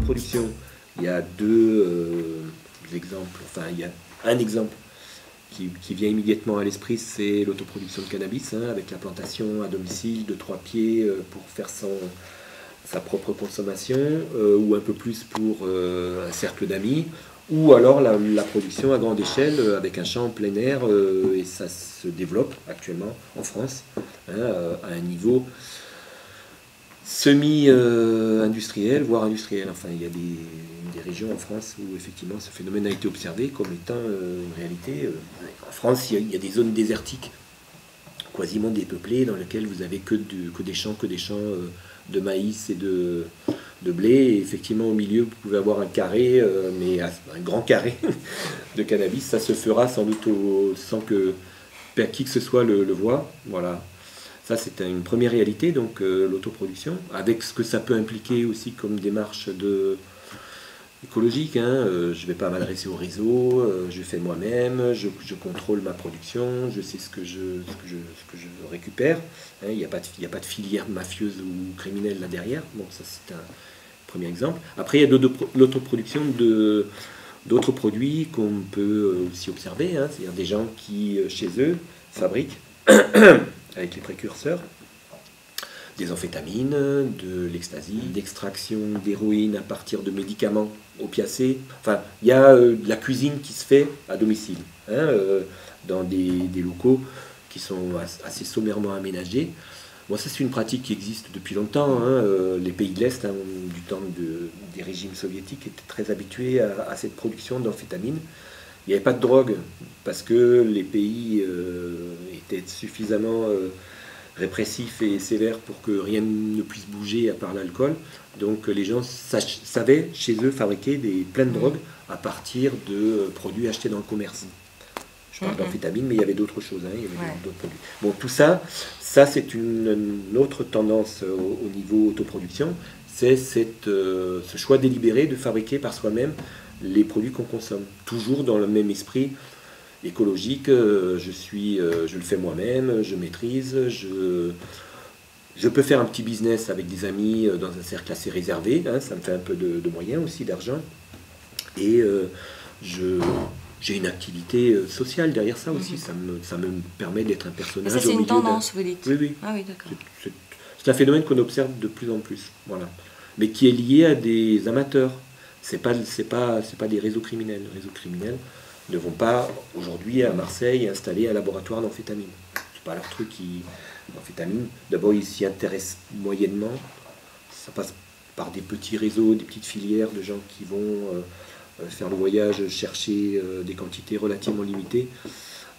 l'autoproduction, il y a deux exemples, enfin il y a un exemple qui vient immédiatement à l'esprit, c'est l'autoproduction de cannabis, hein, avec la plantation à domicile de 3 pieds pour faire sa propre consommation, ou un peu plus pour un cercle d'amis, ou alors la production à grande échelle avec un champ en plein air, et ça se développe actuellement en France, hein, à un niveau semi-industriel, voire industriel. Enfin, il y a des régions en France où effectivement ce phénomène a été observé comme étant une réalité. En France, il y a des zones désertiques, quasiment dépeuplées, dans lesquelles vous avez que des champs de maïs et de blé. Et effectivement, au milieu, vous pouvez avoir un carré, mais un grand carré de cannabis. Ça se fera sans doute sans que qui que ce soit le voit. Voilà. Ça, c'est une première réalité, donc l'autoproduction, avec ce que ça peut impliquer aussi comme démarche écologique. Hein. Je ne vais pas m'adresser au réseau, je fais moi-même, je contrôle ma production, je sais ce que je récupère. Hein. Il n'y a pas de filière mafieuse ou criminelle là derrière. Bon, ça, c'est un premier exemple. Après, il y a l'autoproduction d'autres produits qu'on peut aussi observer. Hein. C'est-à-dire des gens qui, chez eux, fabriquent avec les précurseurs, des amphétamines, de l'ecstasy, d'extraction d'héroïne à partir de médicaments opiacés. Enfin, il y a de la cuisine qui se fait à domicile, hein, dans des locaux qui sont assez sommairement aménagés. Bon, ça, c'est une pratique qui existe depuis longtemps. Hein. Les pays de l'Est, hein, du temps des régimes soviétiques, étaient très habitués à cette production d'amphétamines. Il n'y avait pas de drogue parce que les pays étaient suffisamment répressifs et sévères pour que rien ne puisse bouger à part l'alcool. Donc les gens savaient chez eux fabriquer plein de drogues à partir de produits achetés dans le commerce. Je parle d'amphétamine, mais il y avait d'autres choses. Hein, il y avait d'autres produits. Bon, tout ça c'est une autre tendance au niveau autoproduction. C'est ce choix délibéré de fabriquer par soi-même les produits qu'on consomme, toujours dans le même esprit écologique. Je le fais moi-même, je maîtrise, je peux faire un petit business avec des amis dans un cercle assez réservé, hein, ça me fait un peu de moyens aussi, d'argent, et j'ai une activité sociale derrière ça aussi, ça me permet d'être un personnage. Mais ça, c'est une tendance, vous dites? Oui, oui. Ah oui, d'accord. C'est un phénomène qu'on observe de plus en plus, voilà, mais qui est lié à des amateurs. C'est pas des réseaux criminels. Les réseaux criminels ne vont pas aujourd'hui à Marseille installer un laboratoire d'amphétamine. C'est pas leur truc. L'amphétamine, d'abord ils s'y intéressent moyennement. Ça passe par des petits réseaux, des petites filières de gens qui vont faire le voyage, chercher des quantités relativement limitées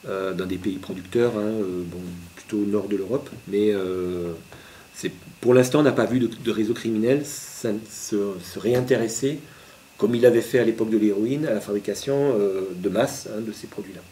dans des pays producteurs, hein, bon, plutôt au nord de l'Europe. Mais pour l'instant, on n'a pas vu de réseau criminel se réintéresser, comme il avait fait à l'époque de l'héroïne, à la fabrication de masse, hein, de ces produits-là.